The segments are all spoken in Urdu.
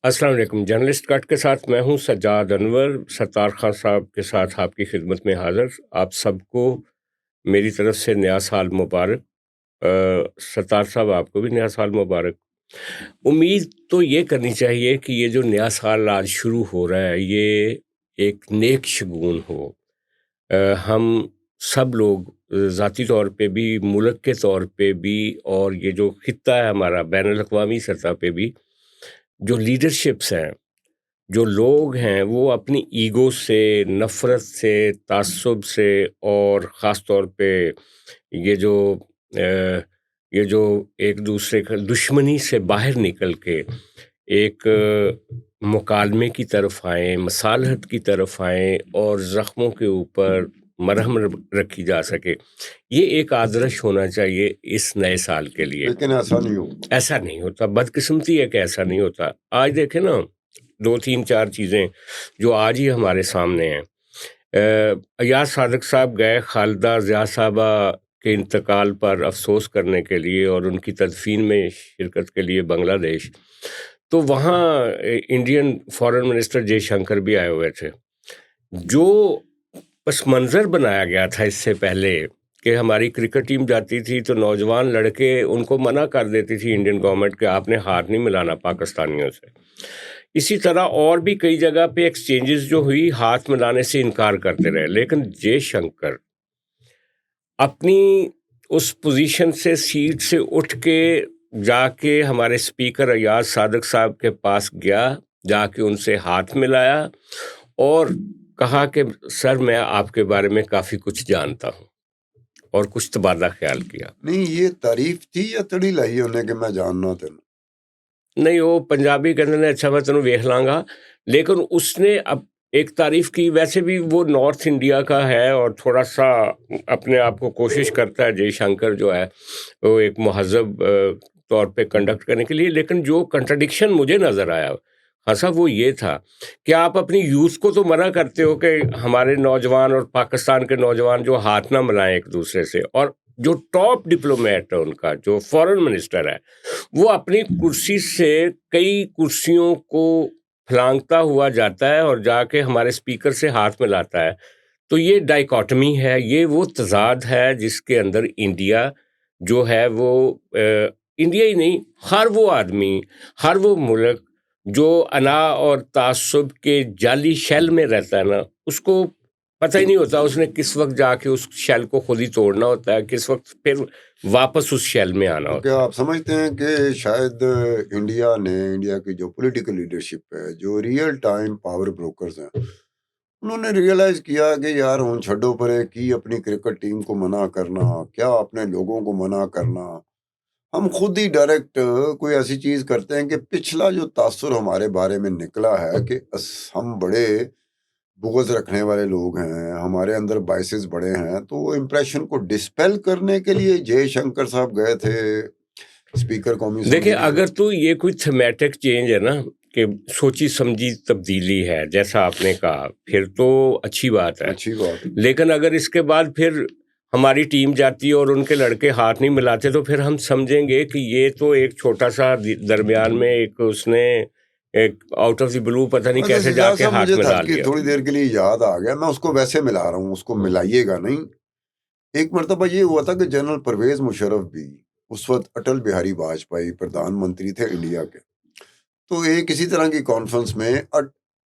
السلام علیکم۔ جرنلسٹ کٹ کے ساتھ میں ہوں سجاد انور، ستار خان صاحب کے ساتھ آپ کی خدمت میں حاضر۔ آپ سب کو میری طرف سے نیا سال مبارک۔ ستار صاحب آپ کو بھی نیا سال مبارک۔ امید تو یہ کرنی چاہیے کہ یہ جو نیا سال آج شروع ہو رہا ہے یہ ایک نیک شگون ہو۔ ہم سب لوگ ذاتی طور پہ بھی، ملک کے طور پہ بھی، اور یہ جو خطہ ہے ہمارا بین الاقوامی سطح پہ بھی، جو لیڈرشپس ہیں، جو لوگ ہیں، وہ اپنی ایگو سے، نفرت سے، تعصب سے، اور خاص طور پہ یہ جو یہ جو ایک دوسرے کا دشمنی سے باہر نکل کے ایک مکالمے کی طرف آئیں، مصالحت کی طرف آئیں، اور زخموں کے اوپر مرہم رکھی جا سکے، یہ ایک آدرش ہونا چاہیے اس نئے سال کے لیے۔ لیکن ایسا نہیں ہوتا، بدقسمتی ہے کہ ایسا نہیں ہوتا۔ آج دیکھیں نا، 2 3 4 چیزیں جو آج ہی ہمارے سامنے ہیں۔ ایاز صادق صاحب گئے خالدہ ضیاء صاحبہ کے انتقال پر افسوس کرنے کے لیے اور ان کی تدفین میں شرکت کے لیے بنگلہ دیش، تو وہاں انڈین فارن منسٹر جے شنکر بھی آئے ہوئے تھے۔ جو پس منظر بنایا گیا تھا اس سے پہلے کہ ہماری کرکٹ ٹیم جاتی تھی تو نوجوان لڑکے ان کو منع کر دیتی تھی انڈین گورنمنٹ کہ آپ نے ہاتھ نہیں ملانا پاکستانیوں سے، اسی طرح اور بھی کئی جگہ پہ ایکسچینجز جو ہوئی ہاتھ ملانے سے انکار کرتے رہے، لیکن جے شنکر اپنی اس پوزیشن سے، سیٹ سے اٹھ کے جا کے ہمارے اسپیکر ایاز صادق صاحب کے پاس گیا، جا کے ان سے ہاتھ ملایا اور کہا کہ سر میں آپ کے بارے میں کافی کچھ جانتا ہوں، اور کچھ تبادلہ خیال کیا۔ نہیں، یہ تعریف تھی یا تڑی لائی انہیں کہ میں جاننا تینوں؟ نہیں، وہ پنجابی کہتے ہیں اچھا میں تینوں ویکھ لاں گا، لیکن اس نے اب ایک تعریف کی۔ ویسے بھی وہ نارتھ انڈیا کا ہے اور تھوڑا سا اپنے آپ کو کوشش کرتا ہے جے شنکر جو ہے وہ ایک مہذب طور پہ کنڈکٹ کرنے کے لیے، لیکن جو کنٹرڈکشن مجھے نظر آیا خاصا وہ یہ تھا کہ آپ اپنی یوتھ کو تو منع کرتے ہو کہ ہمارے نوجوان اور پاکستان کے نوجوان جو ہاتھ نہ ملائیں ایک دوسرے سے، اور جو ٹاپ ڈپلومیٹ ہے ان کا جو فارن منسٹر ہے وہ اپنی کرسی سے کئی کرسیوں کو پھلانگتا ہوا جاتا ہے اور جا کے ہمارے اسپیکر سے ہاتھ ملاتا ہے۔ تو یہ ڈائیکاٹمی ہے، یہ وہ تضاد ہے جس کے اندر انڈیا جو ہے وہ انڈیا ہی نہیں، ہر وہ آدمی، ہر وہ ملک جو انا اور تعصب کے جعلی شیل میں رہتا ہے نا، اس کو پتہ ہی نہیں ہوتا اس نے کس وقت جا کے اس شیل کو خود ہی توڑنا ہوتا ہے، کس وقت پھر واپس اس شیل میں آنا ہوتا ہے۔ کیا آپ سمجھتے ہیں کہ شاید انڈیا کی جو پولیٹیکل لیڈرشپ ہے، جو ریئل ٹائم پاور بروکرز ہیں، انہوں نے ریئلائز کیا کہ یار ہوں چھڈو پرے کی اپنی کرکٹ ٹیم کو منع کرنا، کیا اپنے لوگوں کو منع کرنا، ہم خود ہی ڈائریکٹ کوئی ایسی چیز کرتے ہیں کہ پچھلا جو تاثر ہمارے بارے میں نکلا ہے کہ ہم بڑے بغض رکھنے والے لوگ ہیں، ہمارے اندر بائسز بڑے ہیں، تو وہ امپریشن کو ڈسپیل کرنے کے لیے جے شنکر صاحب گئے تھے اسپیکر قومی اسمبلی۔ دیکھیں، اگر تو یہ کوئی تھیمیٹک چینج ہے نا کہ سوچی سمجھی تبدیلی ہے جیسا آپ نے کہا، پھر تو اچھی بات ہے، اچھی بات ہے، لیکن اگر اس کے بعد پھر ہماری ٹیم جاتی ہے اور ان کے لڑکے ہاتھ نہیں ملاتے تو پھر ہم سمجھیں گے کہ یہ تو ایک چھوٹا سا درمیان میں ایک اس نے ایک آؤٹ آف دی بلو پتہ نہیں کیسے جا کے ہاتھ ملا لیا۔ تھوڑی دیر کے لیے یاد آ گیا، میں اس کو ویسے ملا رہا ہوں، اس کو ملائیے گا نہیں۔ ایک مرتبہ یہ ہوا تھا کہ جنرل پرویز مشرف بھی اس وقت اٹل بہاری واجپئی پردھان منتری تھے انڈیا کے، تو ایک اسی طرح کی کانفرنس میں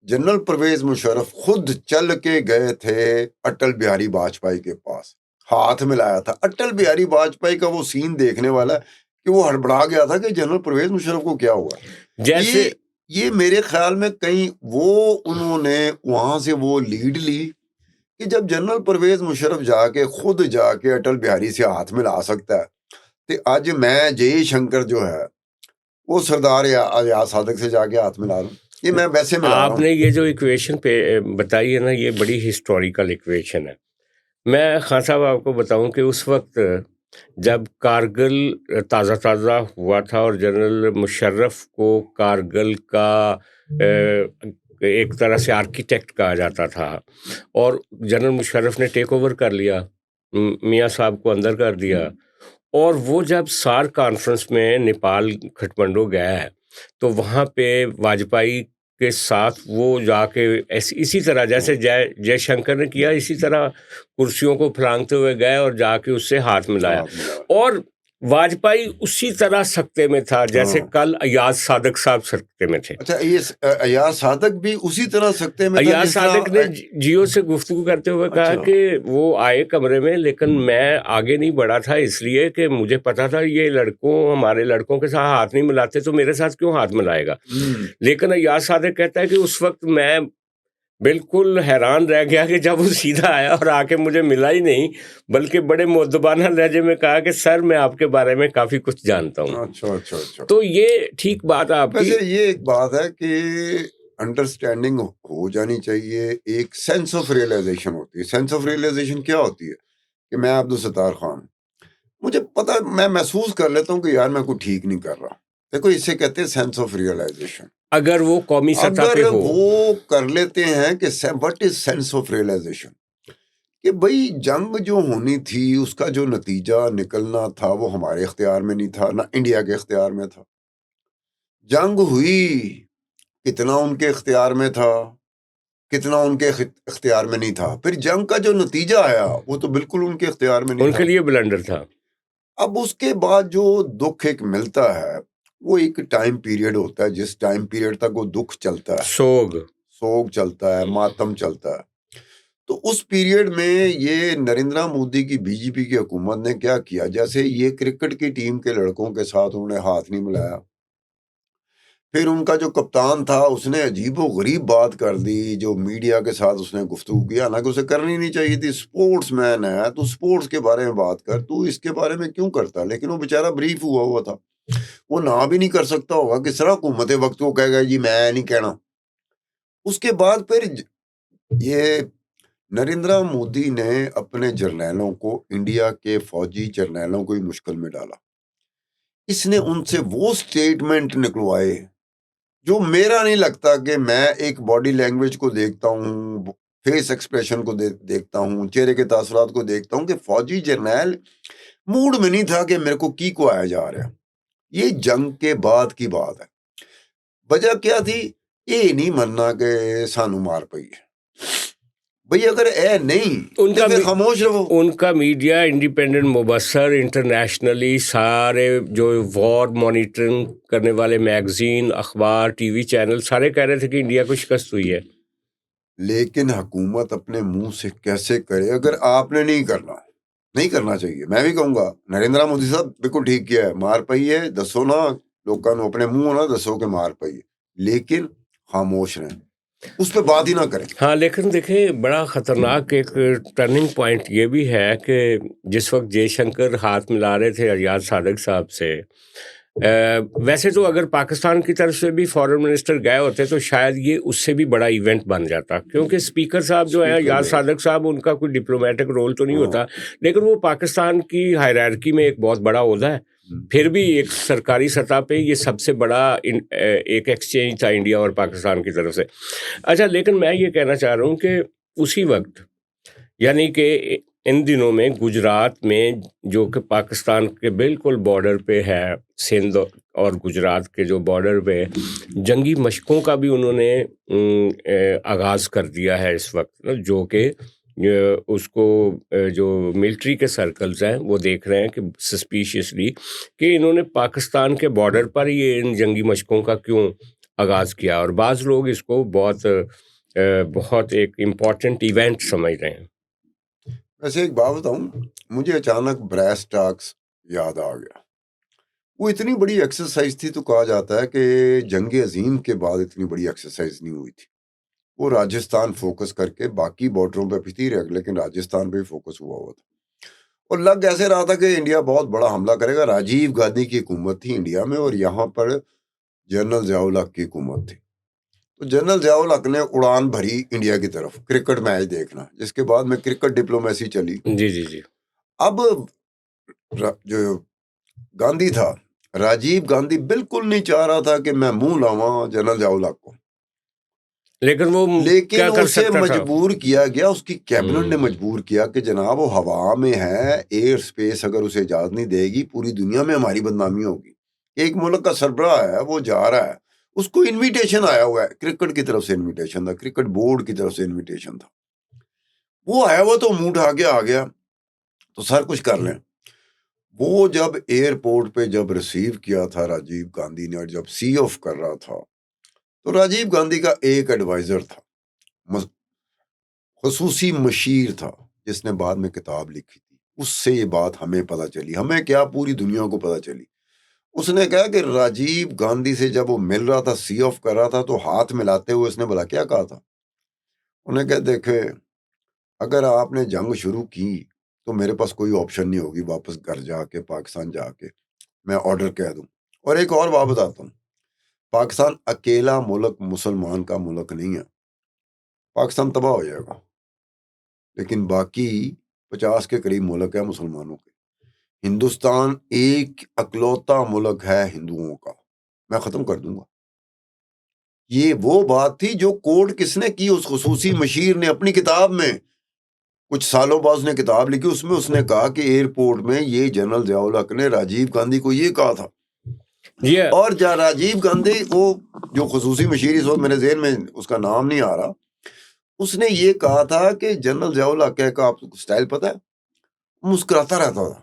جنرل پرویز مشرف خود چل کے گئے تھے اٹل بہاری واجپئی کے پاس، ہاتھ ملایا تھا۔ اٹل بہاری واجپئی کا وہ سین دیکھنے والا کہ وہ ہڑبڑا گیا تھا کہ جنرل پرویز مشرف کو کیا ہوا۔ جیسے یہ میرے خیال میں کہیں وہ انہوں نے وہاں سے وہ لیڈ لی کہ جب جنرل پرویز مشرف خود جا کے اٹل بہاری سے ہاتھ ملا سکتا ہے، تو آج میں جے شنکر جو ہے وہ سردار ایاز صادق سے جا کے ہاتھ ملا لوں، یہ میں ویسے ملا رہا ہوں۔ آپ نے یہ جو ایکویشن پہ بتائی ہے نا، یہ بڑی ہسٹوریکل ایکویشن ہے۔ میں خان صاحب آپ کو بتاؤں کہ اس وقت جب کارگل تازہ ہوا تھا اور جنرل مشرف کو کارگل کا ایک طرح سے آرکیٹیکٹ کہا جاتا تھا، اور جنرل مشرف نے ٹیک اوور کر لیا، میاں صاحب کو اندر کر دیا، اور وہ جب سار کانفرنس میں نیپال کھٹمنڈو گیا ہے تو وہاں پہ واجپئی کے ساتھ وہ جا کے اسی طرح جیسے جے شنکر نے کیا، اسی طرح کرسیوں کو پھلانگتے ہوئے گئے اور جا کے اس سے ہاتھ ملایا. اور واجپئی اسی طرح سکتے میں تھا جیسے کل ایاز صادق صاحب سکتے میں تھے. اچھا، یہ ایاز صادق بھی اسی طرح سکتے میں تھا. ایاز صادق نے جیو سے گفتگو کرتے ہوئے کہا کہ وہ آئے کمرے میں، لیکن میں آگے نہیں بڑھا تھا اس لیے کہ مجھے پتا تھا یہ ہمارے لڑکوں کے ساتھ ہاتھ نہیں ملاتے، تو میرے ساتھ کیوں ہاتھ ملائے گا. لیکن ایاز صادق کہتا ہے کہ اس وقت میں بالکل حیران رہ گیا کہ جب وہ سیدھا آیا اور آ کے مجھے ملا ہی نہیں، بلکہ بڑے مؤدبانہ لہجے میں کہا کہ سر میں آپ کے بارے میں کافی کچھ جانتا ہوں. اچھا. تو یہ ٹھیک بات ہے آپ کی. ویسے یہ ایک بات ہے کہ انڈرسٹینڈنگ ہو جانی چاہیے، ایک سینس آف ریئلائزیشن ہوتی ہے. سینس آف ریئلائزیشن کیا ہوتی ہے کہ میں عبدالستار خان، مجھے پتا، میں محسوس کر لیتا ہوں کہ یار میں کوئی ٹھیک نہیں کر رہا. دیکھو اسے کہتے ہیں سینس آف ریئلائزیشن. اگر وہ قومی سطح پہ ہو، وہ کر لیتے ہیں کہ what is sense of realisation, کہ بھئی جنگ جو ہونی تھی اس کا جو نتیجہ نکلنا تھا وہ ہمارے اختیار میں نہیں تھا، نہ انڈیا کے اختیار میں تھا. جنگ ہوئی، کتنا ان کے اختیار میں تھا، کتنا ان کے اختیار میں نہیں تھا. پھر جنگ کا جو نتیجہ آیا وہ تو بالکل ان کے اختیار میں نہیں تھا، ان کے لیے بلنڈر تھا. اب اس کے بعد جو دکھ ایک ملتا ہے وہ ایک ٹائم پیریڈ ہوتا ہے، جس ٹائم پیریڈ تک وہ دکھ چلتا ہے، سوگ چلتا ہے، ماتم چلتا ہے. تو اس پیریڈ میں یہ نریندر مودی کی بی جے پی کی حکومت نے کیا کیا، جیسے یہ کرکٹ کی ٹیم کے لڑکوں کے ساتھ انہوں نے ہاتھ نہیں ملایا. پھر ان کا جو کپتان تھا اس نے عجیب و غریب بات کر دی جو میڈیا کے ساتھ اس نے گفتگو کیا، حالانکہ اسے کرنی نہیں چاہیے تھی. سپورٹس مین ہے تو سپورٹس کے بارے میں بات کر، تو اس کے بارے میں کیوں کرتا. لیکن وہ بیچارہ بریف ہوا تھا، وہ نہ بھی نہیں کر سکتا ہوگا. کس طرح حکومت وقت کو کہے گا جی میں نہیں کہنا. اس کے بعد پھر یہ نریندر مودی نے اپنے جرنیلوں کو، انڈیا کے فوجی جرنیلوں کو ہی مشکل میں ڈالا. اس نے ان سے وہ سٹیٹمنٹ نکلوائے جو میرا نہیں لگتا کہ میں ایک باڈی لینگویج کو دیکھتا ہوں، فیس ایکسپریشن کو دیکھتا ہوں، چہرے کے تاثرات کو دیکھتا ہوں کہ فوجی جرنیل موڈ میں نہیں تھا کہ میرے کو آیا جا رہا ہے. یہ جنگ کے بعد کی بات ہے. وجہ کیا تھی؟ یہ نہیں مننا کہ سانو مار پئی ہے. بھئی اگر اے نہیں ان کا پھر خاموش رہو. ان کا میڈیا انڈیپینڈنٹ مبصر انٹرنیشنلی سارے جو وار مانیٹرنگ کرنے والے میگزین، اخبار، ٹی وی چینل سارے کہہ رہے تھے کہ انڈیا کو شکست ہوئی ہے. لیکن حکومت اپنے منہ سے کیسے کرے اگر آپ نے نہیں کرنا چاہیے. میں بھی کہوں گا نریندر مودی صاحب بالکل ٹھیک کیا ہے، مار پئی ہے دسو نا لوگوں نے، اپنے منہ نہ دسو کہ مار پئی ہے، لیکن خاموش رہیں، اس پہ بات ہی نہ کریں. ہاں لیکن دیکھیں بڑا خطرناک ایک ٹرننگ پوائنٹ یہ بھی ہے کہ جس وقت جے شنکر ہاتھ ملا رہے تھے ایاز صادق صاحب سے، ویسے تو اگر پاکستان کی طرف سے بھی فارن منسٹر گئے ہوتے تو شاید یہ اس سے بھی بڑا ایونٹ بن جاتا، کیونکہ اسپیکر صاحب جو ہیں ایاز صادق صاحب، ان کا کوئی ڈپلومیٹک رول تو نہیں ہوتا، لیکن وہ پاکستان کی ہائرارکی میں ایک بہت بڑا عہدہ ہے. پھر بھی ایک سرکاری سطح پہ یہ سب سے بڑا ایک ایکسچینج تھا انڈیا اور پاکستان کی طرف سے. اچھا لیکن میں یہ کہنا چاہ رہا ہوں کہ اسی وقت یعنی کہ ان دنوں میں گجرات میں جو کہ پاکستان کے بالکل بارڈر پہ ہے، سندھ اور گجرات کے جو بارڈر پہ جنگی مشقوں کا بھی انہوں نے آغاز کر دیا ہے اس وقت، جو کہ اس کو جو ملٹری کے سرکلز ہیں وہ دیکھ رہے ہیں کہ سسپیشیسلی کہ انہوں نے پاکستان کے بارڈر پر یہ ان جنگی مشقوں کا کیوں آغاز کیا، اور بعض لوگ اس کو بہت ایک امپورٹنٹ ایونٹ سمجھ رہے ہیں. ویسے ایک بات بتاؤں، مجھے اچانک براس ٹاکس یاد آ گیا. وہ اتنی بڑی ایکسرسائز تھی، تو کہا جاتا ہے کہ جنگ عظیم کے بعد اتنی بڑی ایکسرسائز نہیں ہوئی تھی. وہ راجستھان فوکس کر کے باقی بارڈروں پہ بھی تھی، لیکن راجستھان پہ فوکس ہوا تھا. اور لگ ایسے رہا تھا کہ انڈیا بہت بڑا حملہ کرے گا. راجیو گاندھی کی حکومت تھی انڈیا میں، اور یہاں پر جنرل ضیاء الحق کی حکومت تھی. تو جنرل ضیاء الحق نے اڑان بھری انڈیا کی طرف، کرکٹ میچ دیکھنا، جس کے بعد میں کرکٹ ڈپلومیسی چلی. جی اب جو گاندھی تھا، راجیو گاندھی بالکل نہیں چاہ رہا تھا کہ میں منہ لاواں جنرل ضیاء الحق کو، لیکن اسے مجبور کیا گیا، اس کی کیبنٹ نے مجبور کیا کہ جناب وہ ہوا میں ہے، ایئر سپیس اگر اسے اجازت نہیں دے گی پوری دنیا میں ہماری بدنامی ہوگی. ایک ملک کا سربراہ ہے وہ جا رہا ہے, اس کو انویٹیشن آیا ہوا ہے, کرکٹ کی طرف سے انویٹیشن تھا, کرکٹ بورڈ کی طرف سے انویٹیشن تھا, وہ آیا ہوا تو منہ اٹھا کے آ گیا تو سر کچھ کر لیں. وہ جب ایئرپورٹ پہ جب ریسیو کیا تھا راجیو گاندھی نے, اور جب سی آف کر رہا تھا, تو راجیو گاندھی کا ایک ایڈوائزر تھا, خصوصی مشیر تھا, جس نے بعد میں کتاب لکھی تھی, اس سے یہ بات ہمیں پتہ چلی, ہمیں کیا پوری دنیا کو پتہ چلی. اس نے کہا کہ راجیو گاندھی سے جب وہ مل رہا تھا, سی آف کر رہا تھا, تو ہاتھ ملاتے ہوئے اس نے بولا کیا کہا تھا, انہیں کہا دیکھے اگر آپ نے جنگ شروع کی تو میرے پاس کوئی آپشن نہیں ہوگی واپس گھر جا کے, پاکستان جا کے میں آرڈر کہہ دوں. اور ایک اور بات بتاتا ہوں, پاکستان اکیلا ملک مسلمان کا ملک نہیں ہے, پاکستان تباہ ہو جائے گا, لیکن باقی 50 کے قریب ملک ہے مسلمانوں کے. ہندوستان ایک اکلوتا ملک ہے ہندوؤں کا, میں ختم کر دوں گا. یہ وہ بات تھی جو کوٹ کس نے کی, اس خصوصی مشیر نے اپنی کتاب میں, کچھ سالوں بعد اس نے کتاب لکھی, اس میں اس نے کہا کہ ایئرپورٹ میں یہ جنرل ضیاء الحق نے راجیو گاندھی کو یہ کہا تھا. اور راجیو گاندھی وہ جو خصوصی مشیر, اس وقت میرے ذہن میں اس کا نام نہیں آ رہا, اس نے یہ کہا تھا کہ جنرل ضیاء الحق کا آپ کو سٹائل پتہ ہے, مسکراتا رہتا تھا.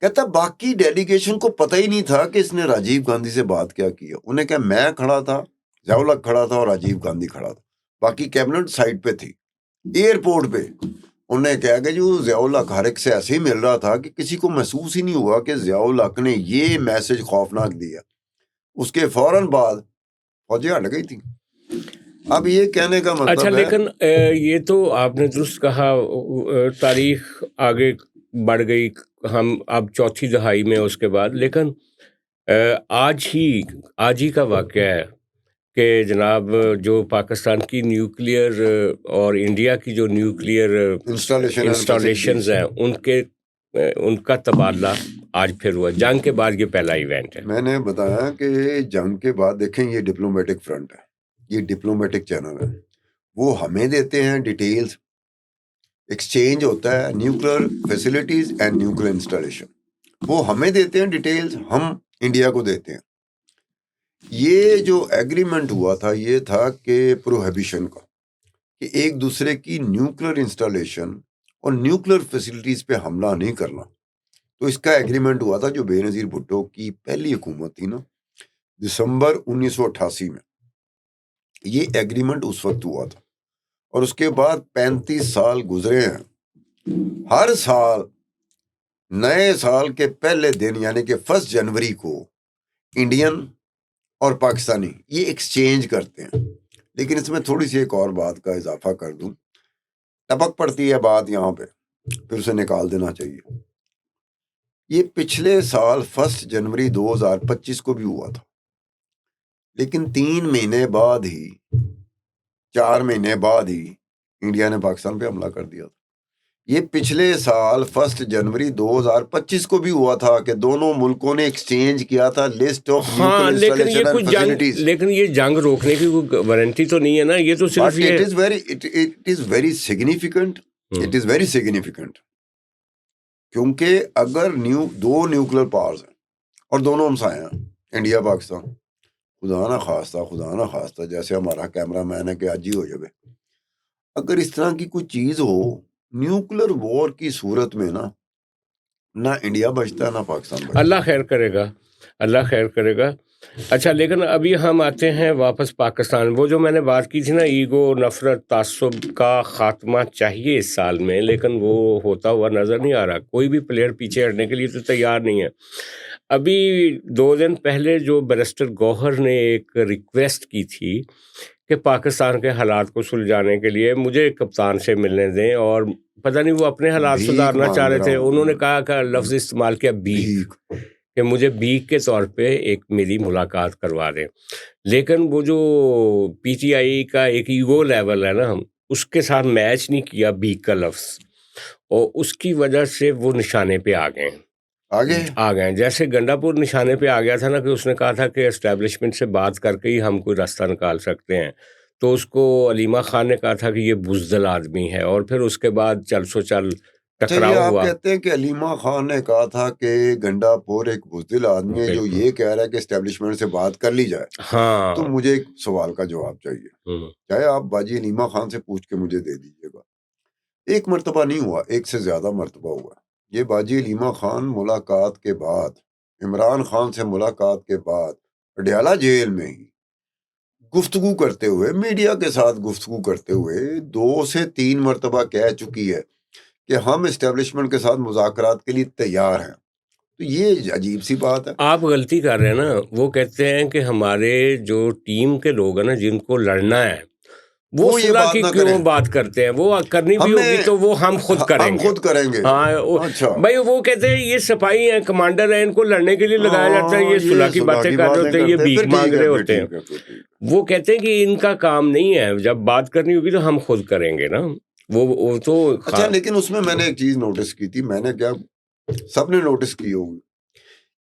کہتا باقی ڈیلیگیشن کو پتہ ہی نہیں تھا کہ اس نے راجیو گاندھی سے بات کیا کی ہے. انہیں کہا میں کھڑا تھا, ضیاء الحق کھڑا تھا اور راجیو گاندھی کھڑا تھا, باقی کیبنٹ سائٹ پہ تھی. ایئرپورٹ پہ انہوں نے کہا کہ جو ضیاء الحق ہر ایک سے ایسے ہی مل رہا تھا کہ کسی کو محسوس ہی نہیں ہوا کہ ضیاء الحق نے یہ میسج خوفناک دیا. اس کے فوراً بعد فوجیں ہٹ گئی تھیں. اب یہ کہنے کا مطلب اچھا, لیکن یہ تو آپ نے درست کہا, تاریخ آگے بڑھ گئی, ہم اب چوتھی دہائی میں اس کے بعد, لیکن آج ہی کا واقعہ ہے کہ جناب جو پاکستان کی نیوکلیئر اور انڈیا کی جو نیوکلیئر انسٹالیشنز ہیں ان کا تبادلہ آج پھر ہوا. جنگ کے بعد یہ پہلا ایونٹ ہے. میں نے بتایا کہ جنگ کے بعد دیکھیں یہ ڈپلومیٹک فرنٹ ہے, یہ ڈپلومیٹک چینل ہے, وہ ہمیں دیتے ہیں ڈیٹیلز, ایکسچینج ہوتا ہے nuclear facilities and nuclear installation, وہ ہمیں دیتے ہیں ڈیٹیلز, ہم انڈیا کو دیتے ہیں. یہ جو ایگریمنٹ ہوا تھا یہ تھا کہ پروہیبیشن کا, کہ ایک دوسرے کی نیوکلیر انسٹالیشن اور نیوکلیر فیسلٹیز پہ حملہ نہیں کرنا. تو اس کا ایگریمنٹ ہوا تھا جو بے نظیر بھٹو کی پہلی حکومت تھی نا, دسمبر 1988 میں یہ ایگریمنٹ اس وقت ہوا تھا. اور اس کے بعد 35 سال گزرے ہیں. ہر سال نئے سال کے پہلے دن یعنی کہ 1 جنوری کو انڈین اور پاکستانی یہ ایکسچینج کرتے ہیں. لیکن اس میں تھوڑی سی ایک اور بات کا اضافہ کر دوں, ٹپک پڑتی ہے بات یہاں پہ, پھر اسے نکال دینا چاہیے. یہ پچھلے سال 1 جنوری 2025 کو بھی ہوا تھا, لیکن 3 مہینے بعد ہی 4 مہینے بعد ہی انڈیا نے پاکستان پہ حملہ کر دیا تھا. یہ پچھلے سال 1 جنوری 2025 کو بھی ہوا تھا کہ دونوں ملکوں نے ایکسچینج کیا تھا list of nuclear installation and facilities. لیکن یہ جنگ روکنے کی کوئی وارنٹی تو نہیں ہے نا, یہ تو صرف it is very significant, it is very significant, کیونکہ اگر 2 نیوکلیر پاورز ہیں اور دونوں ہمسائے ہیں انڈیا پاکستان, خدا نہ خواستہ جیسے ہمارا کیمرہ مین ہے کہ آج ہی ہو جائے, اگر اس طرح کی کوئی چیز ہو نیوکلیر وار کی صورت میں نہ انڈیا بچتا ہے نہ پاکستان بچتا. اللہ خیر کرے گا, اللہ خیر کرے گا. اچھا, لیکن ابھی ہم آتے ہیں واپس پاکستان. وہ جو میں نے بات کی تھی نا, ایگو, نفرت, تعصب کا خاتمہ چاہیے اس سال میں, لیکن وہ ہوتا ہوا نظر نہیں آ رہا. کوئی بھی پلیئر پیچھے ہٹنے کے لیے تو تیار نہیں ہے. ابھی 2 دن پہلے جو بیرسٹر گوہر نے ایک ریکویسٹ کی تھی کہ پاکستان کے حالات کو سلجھانے کے لیے مجھے کپتان سے ملنے دیں, اور پتہ نہیں وہ اپنے حالات سدھارنا چاہ رہے تھے. انہوں نے کہا کہ لفظ استعمال کیا بھیک, کہ مجھے بھیک کے طور پہ ایک میری ملاقات کروا دیں. لیکن وہ جو پی ٹی آئی کا ایک ایگو لیول ہے نا, ہم اس کے ساتھ میچ نہیں کیا بھیک کا لفظ, اور اس کی وجہ سے وہ نشانے پہ آ گئے. جیسے گنڈا پور نشانے پہ آ گیا تھا نا, کہ اس نے کہا تھا کہ اسٹیبلشمنٹ سے بات کر کے ہی ہم کوئی راستہ نکال سکتے ہیں. تو اس کو علیمہ خان نے کہا تھا کہ یہ بزدل آدمی ہے, اور پھر اس کے بعد چل اچھا یہ ٹکراؤ آپ ہوا. کہتے ہیں کہ علیمہ خان نے کہا تھا کہ گنڈا پور ایک بزدل آدمی ہے جو بالکل. یہ کہہ رہا ہے کہ اسٹیبلشمنٹ سے بات کر لی جائے. تو ہاں. مجھے ایک سوال کا جواب چاہیے، ہوں. چاہے آپ باجی علیمہ خان سے پوچھ کے مجھے دے دیجیے گا. ایک مرتبہ نہیں ہوا، ایک سے زیادہ مرتبہ ہوا. یہ باجی علیمہ خان ملاقات کے بعد، عمران خان سے ملاقات کے بعد اڈیالہ جیل میں ہی گفتگو کرتے ہوئے، میڈیا کے ساتھ گفتگو کرتے ہوئے 2 سے 3 مرتبہ کہہ چکی ہے کہ ہم اسٹیبلشمنٹ کے ساتھ مذاکرات کے لیے تیار ہیں. تو یہ عجیب سی بات ہے. آپ غلطی کر رہے ہیں نا. وہ کہتے ہیں کہ ہمارے جو ٹیم کے لوگ ہیں نا جن کو لڑنا ہے وہ وہ یہ صلح بات کی نہ کیوں کریں، بات کرتے ہیں. وہ کرنی بھی ہوگی ہمیں تو وہ ہم خود کریں ہم گے. خود کریں گے. ہاں اچھا بھائی وہ کہتے ہیں یہ سپاہی ہیں، کمانڈر ہیں، ان کو لڑنے کے لیے لگایا جاتا ہے، یہ صلح کی باتیں کر رہے ہوتے ہیں، یہ کرتے ہیں. بھیک پھر مانگ ٹھیک ہے، رہے پھر ہوتے ہیں. ٹھیک ہے، پھر ٹھیک ہے. وہ کہتے ہیں کہ ان کا کام نہیں ہے، جب بات کرنی ہوگی تو ہم خود کریں گے نا. وہ تو اچھا لیکن اس میں نے ایک چیز نوٹس کی تھی، میں نے کیا سب نے نوٹس کی ہوگی،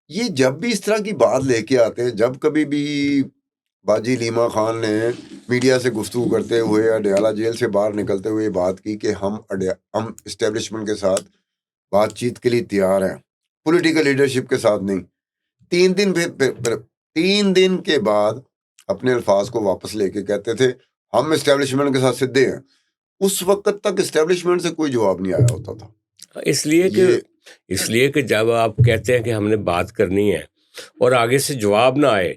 یہ جب بھی اس طرح کی بات لے کے آتے ہیں، جب کبھی بھی باجی علیمہ خان نے میڈیا سے گفتگو کرتے ہوئے اڈیالہ جیل سے باہر نکلتے ہوئے بات کی کہ ہم اسٹیبلشمنٹ کے ساتھ بات چیت کے لیے تیار ہیں، پولیٹیکل لیڈرشپ کے ساتھ نہیں. 3 دن کے بعد اپنے الفاظ کو واپس لے کے کہتے تھے ہم اسٹیبلشمنٹ کے ساتھ سدھے ہیں. اس وقت تک اسٹیبلشمنٹ سے کوئی جواب نہیں آیا ہوتا تھا. اس لیے کہ جب آپ کہتے ہیں کہ ہم نے بات کرنی ہے اور آگے سے جواب نہ آئے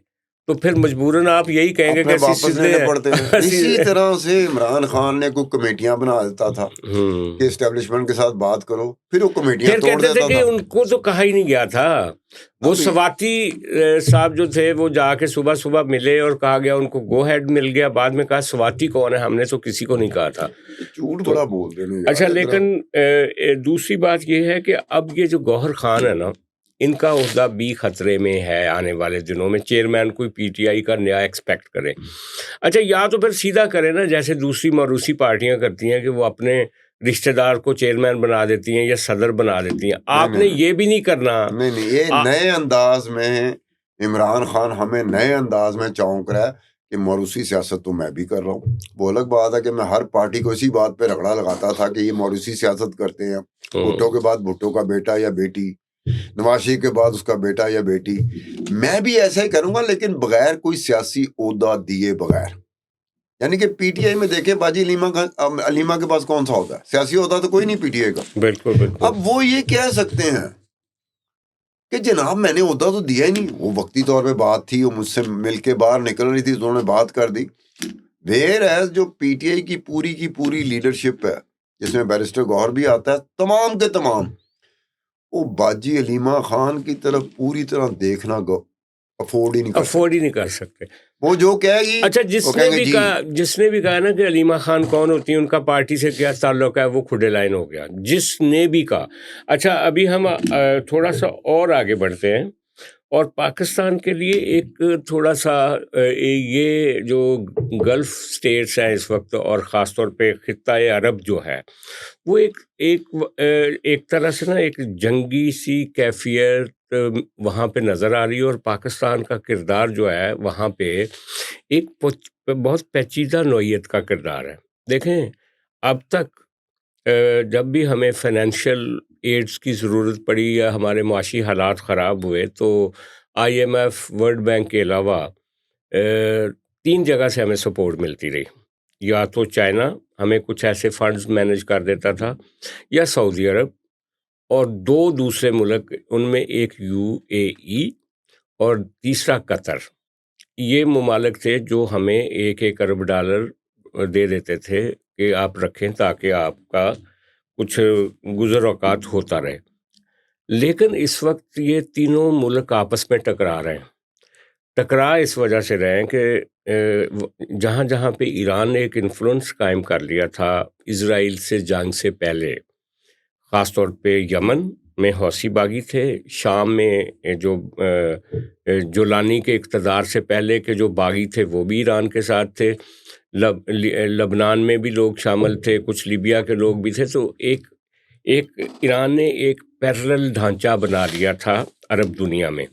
تو پھر مجبوراً آپ یہی کہیں گے کہ اپنے واپس لینے پڑتے ہیں. اسی طرح سے عمران خان نے کوئی کمیٹیاں بنا دیتا تھا کہ اسٹیبلشمنٹ کے ساتھ بات کرو، پھر وہ کمیٹیاں پھر توڑ کہتے تھے دیتا کہ تھا. ان کو تو کہا ہی نہیں گیا تھا. وہ سواتی صاحب جو تھے وہ جا کے صبح صبح ملے اور کہا گیا ان کو گو ہیڈ مل گیا. بعد میں کہا سواتی کون ہے، ہم نے تو کسی کو نہیں کہا تھا. جھوٹ بڑا بول رہے ہیں. اچھا لیکن دوسری بات یہ ہے کہ اب یہ جو گوہر خان ہے نا، ان کا عہدہ بھی خطرے میں ہے آنے والے دنوں میں. چیئرمین کوئی پی ٹی آئی کا نیا ایکسپیکٹ کرے. اچھا یا تو پھر سیدھا کرے نا جیسے دوسری موروثی پارٹیاں کرتی ہیں کہ وہ اپنے رشتہ دار کو چیئرمین بنا دیتی ہیں یا صدر بنا دیتی ہیں. آپ نے یہ بھی نہیں کرنا. نہیں یہ نئے انداز میں عمران خان ہمیں نئے انداز میں چونک رہا ہے کہ موروثی سیاست تو میں بھی کر رہا ہوں. وہ الگ بات ہے کہ میں ہر پارٹی کو اسی بات پہ رگڑا لگاتا تھا کہ یہ موروثی سیاست کرتے ہیں. بھٹو کے بعد بھٹو کا بیٹا یا بیٹی، نواز شریف کے بعد اس کا بیٹا یا بیٹی. میں بھی ایسا ہی کروں گا لیکن بغیر کوئی سیاسی عہدہ دیے بغیر. یعنی کہ پی ٹی آئی میں دیکھیں باجی علیمہ کے پاس کون سا عہدہ ہے؟ سیاسی عہدہ تو کوئی نہیں پی ٹی آئی کا. بالکل بالکل. اب وہ یہ کہہ سکتے ہیں کہ جناب میں نے عہدہ تو دیا ہی نہیں. وہ وقتی طور پہ بات تھی، وہ مجھ سے مل کے باہر نکل رہی تھی تو انہوں نے بات کر دی. ویئر ایز جو پی ٹی آئی کی پوری لیڈرشپ ہے جس میں بیرسٹر گوہر بھی آتا ہے، تمام کے تمام وہ باجی علیمہ خان کی طرف پوری طرح دیکھنا افورڈ ہی نہیں کر سکتے. وہ جو کہے گی. اچھا جس نے بھی کہا نا کہ علیمہ خان کون ہوتی ہیں، ان کا پارٹی سے کیا تعلق ہے، وہ کھڈے لائن ہو گیا جس نے بھی کہا. اچھا ابھی ہم تھوڑا سا اور آگے بڑھتے ہیں اور پاکستان کے لیے ایک تھوڑا سا یہ جو گلف سٹیٹس ہیں اس وقت اور خاص طور پہ خطۂ عرب جو ہے وہ ایک طرح سے نا ایک جنگی سی کیفیت وہاں پہ نظر آ رہی ہے. اور پاکستان کا کردار جو ہے وہاں پہ ایک بہت پیچیدہ نوعیت کا کردار ہے. دیکھیں اب تک جب بھی ہمیں فائنینشیل ایڈز کی ضرورت پڑی یا ہمارے معاشی حالات خراب ہوئے تو I M F, world bank کے علاوہ 3 جگہ سے ہمیں سپورٹ ملتی رہی. یا تو چائنا ہمیں کچھ ایسے فنڈز مینیج کر دیتا تھا، یا سعودی عرب، اور 2 دوسرے ملک، ان میں ایک UAE اور تیسرا قطر. یہ ممالک تھے جو ہمیں $1 ارب دے دیتے تھے کہ آپ رکھیں تاکہ آپ کا کچھ گزر اوقات ہوتا رہے. لیکن اس وقت یہ تینوں ملک آپس میں ٹکرا رہے ہیں. ٹکرا اس وجہ سے رہے ہیں کہ جہاں جہاں پہ ایران نے ایک انفلوئنس قائم کر لیا تھا اسرائیل سے جنگ سے پہلے، خاص طور پہ یمن میں حوثی باغی تھے، شام میں جو جولانی کے اقتدار سے پہلے کے جو باغی تھے وہ بھی ایران کے ساتھ تھے، لبنان میں بھی لوگ شامل تھے، کچھ لیبیا کے لوگ بھی تھے. تو ایک ایران نے ایک پیرلل ڈھانچہ بنا لیا تھا عرب دنیا میں.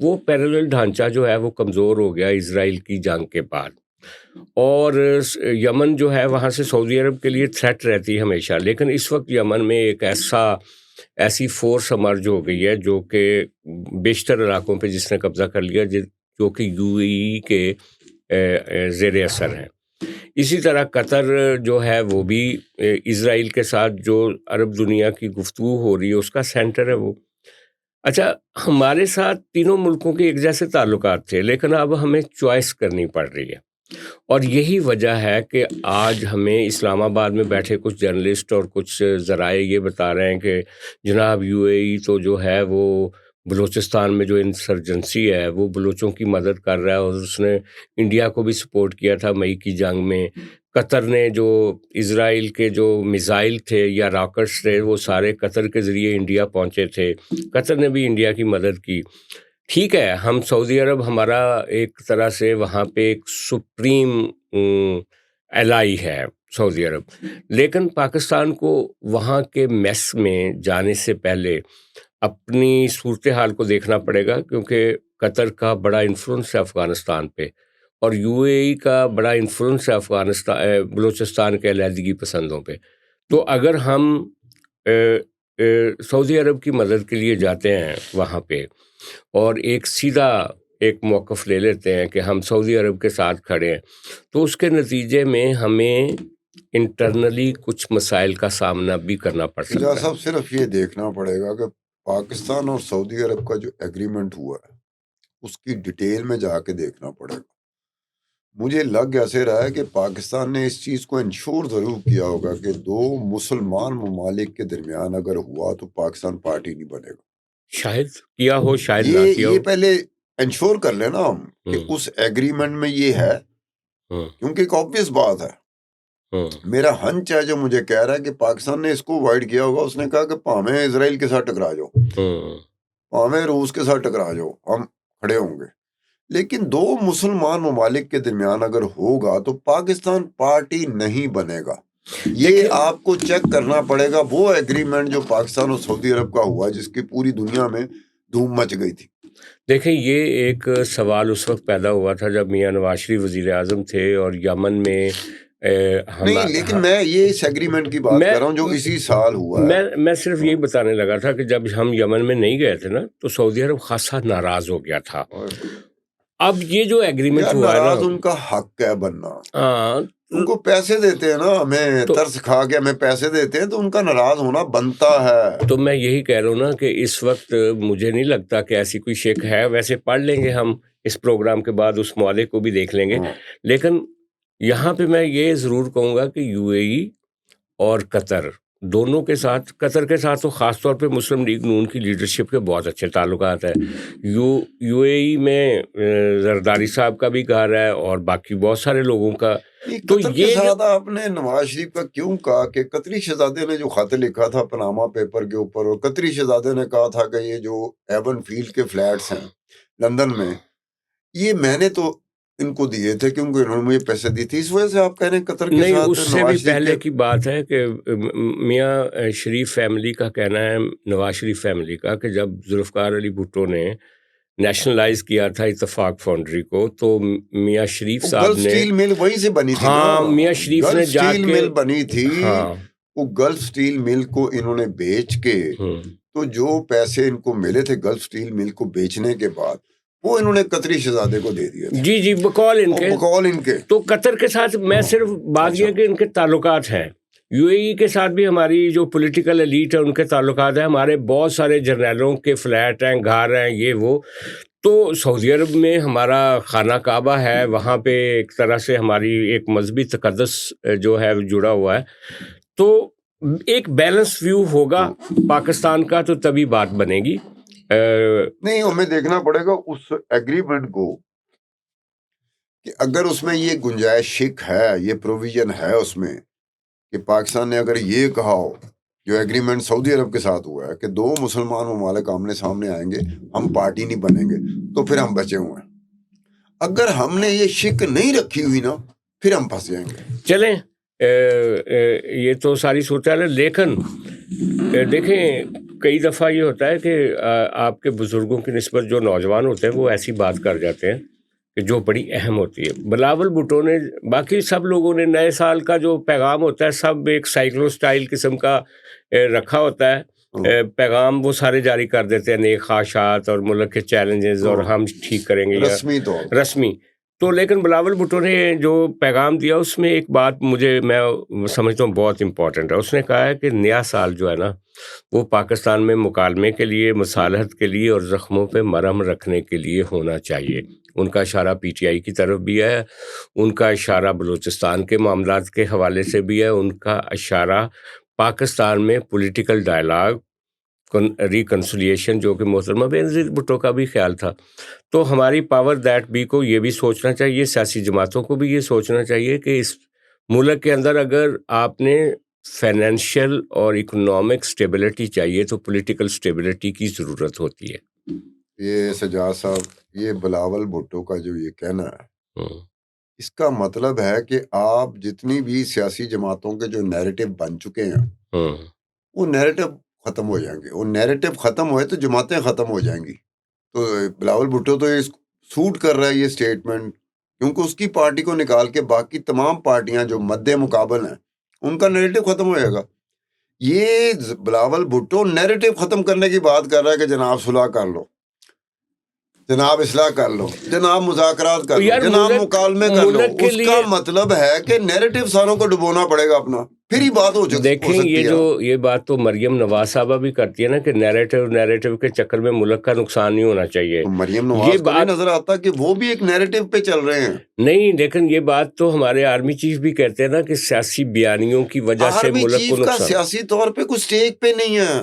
وہ پیرلل ڈھانچہ جو ہے وہ کمزور ہو گیا اسرائیل کی جنگ کے بعد. اور یمن جو ہے وہاں سے سعودی عرب کے لیے تھریٹ رہتی ہے ہمیشہ، لیکن اس وقت یمن میں ایک ایسی فورس امرج ہو گئی ہے جو کہ بیشتر علاقوں پہ جس نے قبضہ کر لیا، جو کہ یو اے ای کے زیر اثر ہے۔ اسی طرح قطر جو ہے وہ بھی اسرائیل کے ساتھ جو عرب دنیا کی گفتگو ہو رہی ہے اس کا سینٹر ہے وہ۔ اچھا، ہمارے ساتھ تینوں ملکوں کے ایک جیسے تعلقات تھے، لیکن اب ہمیں چوائس کرنی پڑ رہی ہے، اور یہی وجہ ہے کہ آج ہمیں اسلام آباد میں بیٹھے کچھ جرنلسٹ اور کچھ ذرائع یہ بتا رہے ہیں کہ جناب یو اے ای تو جو ہے وہ بلوچستان میں جو انسرجنسی ہے وہ بلوچوں کی مدد کر رہا ہے، اور اس نے انڈیا کو بھی سپورٹ کیا تھا مئی کی جنگ میں۔ قطر نے جو اسرائیل کے جو میزائل تھے یا راکٹس تھے وہ سارے قطر کے ذریعے انڈیا پہنچے تھے، قطر نے بھی انڈیا کی مدد کی۔ ٹھیک ہے، ہم سعودی عرب ہمارا ایک طرح سے وہاں پہ ایک سپریم الائی ہے سعودی عرب، لیکن پاکستان کو وہاں کے میس میں جانے سے پہلے اپنی صورتحال کو دیکھنا پڑے گا، کیونکہ قطر کا بڑا انفلوئنس ہے افغانستان پہ، اور یو اے ای کا بڑا انفلوئنس ہے بلوچستان کے علیحدگی پسندوں پہ۔ تو اگر ہم سعودی عرب کی مدد کے لیے جاتے ہیں وہاں پہ اور ایک سیدھا ایک موقف لے لیتے ہیں کہ ہم سعودی عرب کے ساتھ کھڑے ہیں، تو اس کے نتیجے میں ہمیں انٹرنلی کچھ مسائل کا سامنا بھی کرنا پڑ سکتا ہے۔ صاحب صرف یہ دیکھنا پڑے گا کہ پاکستان اور سعودی عرب کا جو ایگریمنٹ ہوا ہے اس کی ڈیٹیل میں جا کے دیکھنا پڑے گا۔ مجھے لگ ایسے رہا ہے کہ پاکستان نے اس چیز کو انشور ضرور کیا ہوگا کہ دو مسلمان ممالک کے درمیان اگر ہوا تو پاکستان پارٹی نہیں بنے گا۔ شاید کیا ہو، شاید نہ کیا ہو۔ یہ پہلے انشور کر لینا ہم کہ اس ایگریمنٹ میں یہ ہے، کیونکہ ایک آبویس بات ہے۔ میرا ہنچ ہے جو مجھے کہہ رہا ہے کہ پاکستان نے اس کو اوائڈ کیا ہوگا، اس نے کہا کہ پاویں اسرائیل کے ساتھ ٹکرا جاؤ، پاویں روس کے ساتھ ٹکرا جاؤ، ہم کھڑے ہوں گے، لیکن دو مسلمان ممالک کے درمیان اگر ہوگا تو پاکستان پارٹی نہیں بنے گا۔ یہ آپ کو چیک کرنا پڑے گا وہ ایگریمنٹ جو پاکستان اور سعودی عرب کا ہوا جس کی پوری دنیا میں دھوم مچ گئی تھی۔ دیکھیں، یہ ایک سوال اس وقت پیدا ہوا تھا جب میاں نواز شریف وزیر اعظم تھے اور یمن میں نہیں، لیکن میں یہ اس ایگریمنٹ کی بات کر رہا ہوں جو اسی سال ہوا ہے۔ میں صرف یہی بتانے لگا تھا کہ جب ہم یمن میں نہیں گئے تھے نا تو سعودی عرب خاصا ناراض ہو گیا تھا۔ اب یہ جو ایگریمنٹ ہوا ہے ناراض ان کا حق ہے بننا، ان کو پیسے دیتے ہیں نا، ہمیں ترس کھا کے ہمیں پیسے دیتے ہیں تو ان کا ناراض ہونا بنتا ہے۔ تو میں یہی کہہ رہا ہوں نا کہ اس وقت مجھے نہیں لگتا کہ ایسی کوئی شک ہے، ویسے پڑھ لیں گے ہم اس پروگرام کے بعد، اس معاہدے کو بھی دیکھ لیں گے، لیکن یہاں پہ میں یہ ضرور کہوں گا کہ یو اے ای اور قطر دونوں کے ساتھ، قطر کے ساتھ تو خاص طور پہ مسلم لیگ نون کی لیڈرشپ کے بہت اچھے تعلقات ہیں۔ یو اے ای میں زرداری صاحب کا بھی گھر ہے اور باقی بہت سارے لوگوں کا۔ تو یہ ساتھ آپ نے نواز شریف کا کیوں کہا کہ قطری شہزادے نے جو خط لکھا تھا پناما پیپر کے اوپر، اور قطری شہزادے نے کہا تھا کہ یہ جو ایون فیلڈ کے فلیٹس ہیں لندن میں، یہ میں نے تو ان کو دیے تھے کیونکہ انہوں نے مجھے پیسے دی تھی، اس وجہ سے آپ کہہ رہے ہیں قطر کے ساتھ؟ نہیں، اس سے بھی پہلے کی بات ہے کہ میاں شریف فیملی کا کہنا ہے، نواز شریف فیملی کا، کہ جب ذوالفقار علی بھٹو نے نیشنلائز کیا تھا اتفاق فاؤنڈری کو تو میاں شریف صاحب نے، اسٹیل مل وہیں سے بنی تھی، ہاں، میاں شریف نے جا کے اسٹیل مل بنی تھی، وہ گلف اسٹیل مل کو انہوں نے بیچ کے، تو جو پیسے ان کو ملے تھے گلف اسٹیل مل کو بیچنے کے بعد وہ انہوں نے قطری شہزادے کو دے دیے۔ جی بقول ان کے۔ تو قطر کے ساتھ میں صرف بات یہ کہ ان کے تعلقات ہیں، یو اے ای کے ساتھ بھی ہماری جو پولیٹیکل ایلیٹ ہے ان کے تعلقات ہیں، ہمارے بہت سارے جرنیلوں کے فلیٹ ہیں، گھر ہیں، یہ وہ۔ تو سعودی عرب میں ہمارا خانہ کعبہ ہے، وہاں پہ ایک طرح سے ہماری ایک مذہبی تقدس جو ہے جڑا ہوا ہے، تو ایک بیلنس ویو ہوگا پاکستان کا تو تبھی بات بنے گی۔ نہیں، ہمیں دیکھنا پڑے گا اس ایگریمنٹ کو کہ اگر اس میں یہ گنجائش ہے، یہ پروویژن ہے اس میں کہ پاکستان نے اگر یہ کہا ہو، جو ایگریمنٹ سعودی عرب کے ساتھ ہوا ہے کہ دو مسلمان ممالک آمنے سامنے آئیں گے، ہم پارٹی نہیں بنیں گے، تو پھر ہم بچے ہوئے ہیں۔ اگر ہم نے یہ شک نہیں رکھی ہوئی نا، پھر ہم پھنس جائیں گے۔ چلیں، یہ تو ساری صورتحال ہے، لیکن دیکھیں کئی دفعہ یہ ہوتا ہے کہ آپ کے بزرگوں کی نسبت جو نوجوان ہوتے ہیں وہ ایسی بات کر جاتے ہیں کہ جو بڑی اہم ہوتی ہے. بلاول بھٹو نے, باقی سب لوگوں نے نئے سال کا جو پیغام ہوتا ہے سب ایک سائیکلو سٹائل قسم کا رکھا ہوتا ہے. پیغام وہ سارے جاری کر دیتے ہیں, نیک خواہشات اور ملک کے چیلنجز اور ہم ٹھیک کریں گے, یا رسمی طور رسمی. تو لیکن بلاول بھٹو نے جو پیغام دیا اس میں ایک بات میں سمجھتا ہوں بہت امپورٹنٹ ہے. اس نے کہا ہے کہ نیا سال جو ہے نا وہ پاکستان میں مکالمے کے لیے, مصالحت کے لیے اور زخموں پہ مرہم رکھنے کے لیے ہونا چاہیے. ان کا اشارہ پی ٹی آئی کی طرف بھی ہے, ان کا اشارہ بلوچستان کے معاملات کے حوالے سے بھی ہے, ان کا اشارہ پاکستان میں پولیٹیکل ڈائلاگ ریکنسولیشن جو کہ محترمہ بینظیر بھٹو کا بھی خیال تھا. تو ہماری پاور دیٹ بی کو یہ بھی سوچنا چاہیے, سیاسی جماعتوں کو بھی یہ سوچنا چاہیے کہ اس ملک کے اندر اگر آپ نے فائنینشیل اور اکنامک سٹیبلٹی چاہیے تو پولیٹیکل سٹیبلٹی کی ضرورت ہوتی ہے. یہ سجاد صاحب, یہ بلاول بھٹو کا جو یہ کہنا ہے اس کا مطلب ہے کہ آپ جتنی بھی سیاسی جماعتوں کے جو نیریٹو بن چکے ہیں وہ نیریٹو ختم ہو جائیں گے. وہ نیریٹو ختم ہوئے تو جماعتیں ختم ہو جائیں گی. تو بلاول بھٹو تو یہ سوٹ کر رہا ہے یہ سٹیٹمنٹ, کیونکہ اس کی پارٹی کو نکال کے باقی تمام پارٹیاں جو مد مقابل ہیں ان کا نیریٹو ختم ہو جائے گا. یہ بلاول بھٹو نیریٹو ختم کرنے کی بات کر رہا ہے کہ جناب صلح کر لو, جناب اصلاح کر لو, جناب مذاکرات کر لو, جناب مکالمے کر لو. اس کا مطلب ہے کہ نیریٹو ساروں کو ڈبونا پڑے گا اپنا, پھر ہی بات ہو سکتی ہے. دیکھیں یہ بات تو مریم نواز صاحبہ بھی کرتی ہے نا کہ نیریٹو کے چکر میں ملک کا نقصان نہیں ہونا چاہیے. مریم نواز کو نہیں نظر آتا کہ وہ بھی ایک نیریٹو پہ چل رہے ہیں. نہیں, لیکن یہ بات تو ہمارے آرمی چیف بھی کہتے ہیں نا کہ سیاسی بیانیوں کی وجہ سے ملک کو نقصان. سیاسی طور پہ کچھ سٹیک پہ نہیں ہے.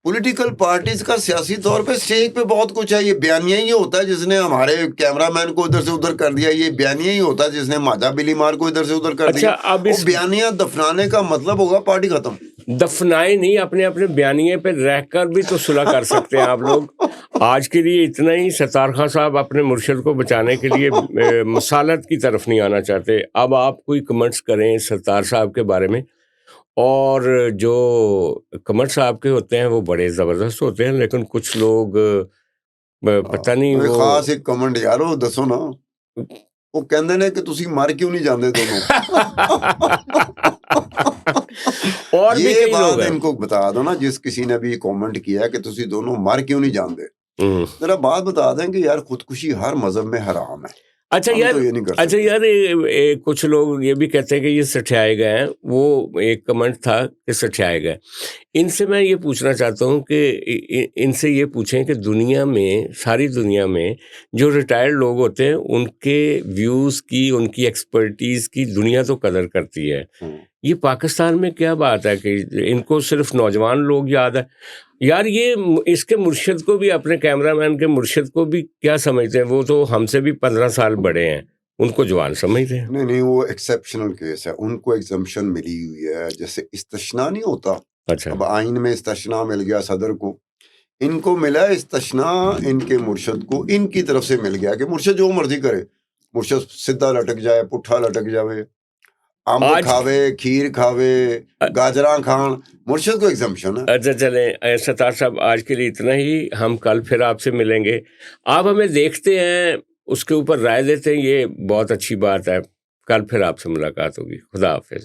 پولیٹیکل پارٹیز کا سیاسی طور پہ سٹیج پہ بہت کچھ ہے. یہ بیانیہ ہی ہوتا ہے جس نے ہمارے کیمرہ مین کو ادھر سے ادھر کر دیا, یہ بیانیہ ہی ہوتا ہے جس نے ماجا بلی مار کو ادھر سے ادھر کر دیا. اب اس بیانیہ دفنانے کا مطلب ہوگا پارٹی ختم. دفنائے نہیں, اپنے بیانیے پہ رہ کر بھی تو صلح کر سکتے ہیں آپ لوگ. آج کے لیے اتنا ہی. ستار خان صاحب اپنے مرشد کو بچانے کے لیے مصالحت کی طرف نہیں آنا چاہتے. اب آپ کوئی کمنٹس کریں ستار صاحب کے بارے میں, اور جو کمنٹ صاحب کے ہوتے ہیں وہ بڑے زبردست ہوتے ہیں, لیکن کچھ لوگ پتہ نہیں. خاص ایک کمنٹ یار وہ دسو نا, وہ کہندے نے کہ تسی مر کیوں نہیں جاندے دونوں. اور بھی یہ بات ان کو بتا دو نا, جس کسی نے بھی کامنٹ کیا کہ تسی دونوں مر کیوں نہیں جاندے, ذرا بات بتا دیں کہ یار خودکشی ہر مذہب میں حرام ہے. اچھا یار کچھ لوگ یہ بھی کہتے ہیں کہ یہ سٹھائے گئے ہیں. وہ ایک کمنٹ تھا کہ سٹھائے گئے. ان سے میں یہ پوچھنا چاہتا ہوں کہ ان سے یہ پوچھیں کہ دنیا میں, ساری دنیا میں جو ریٹائرڈ لوگ ہوتے ہیں ان کے ویوز کی, ان کی ایکسپرٹیز کی دنیا تو قدر کرتی ہے. یہ پاکستان میں کیا بات ہے کہ ان کو صرف نوجوان لوگ یاد ہے یار. یہ اس کے مرشد کو بھی, اپنے کیمرہ مین کے مرشد کو بھی کیا سمجھتے ہیں, وہ تو ہم سے بھی 15 سال بڑے ہیں, ان کو جوان سمجھتے ہیں. نہیں وہ ایکسیپشنل کیس ہے, ان کو ایگزمپشن ملی ہوئی ہے. جیسے استثناء نہیں ہوتا, اچھا اب آئین میں استثناء مل گیا صدر کو, ان کو ملا استثناء ان کے مرشد کو ان کی طرف سے مل گیا کہ مرشد جو مرضی کرے, مرشد سیدھا لٹک جائے, پٹھا لٹک جائے, امب کھاوے, کھیر کھاوے, گاجراں کھان, مرشد کو ایگزمپشن ہے. اچھا چلیں ستار صاحب, آج کے لیے اتنا ہی. ہم کل پھر آپ سے ملیں گے. آپ ہمیں دیکھتے ہیں, اس کے اوپر رائے دیتے ہیں, یہ بہت اچھی بات ہے. کل پھر آپ سے ملاقات ہوگی. خدا حافظ.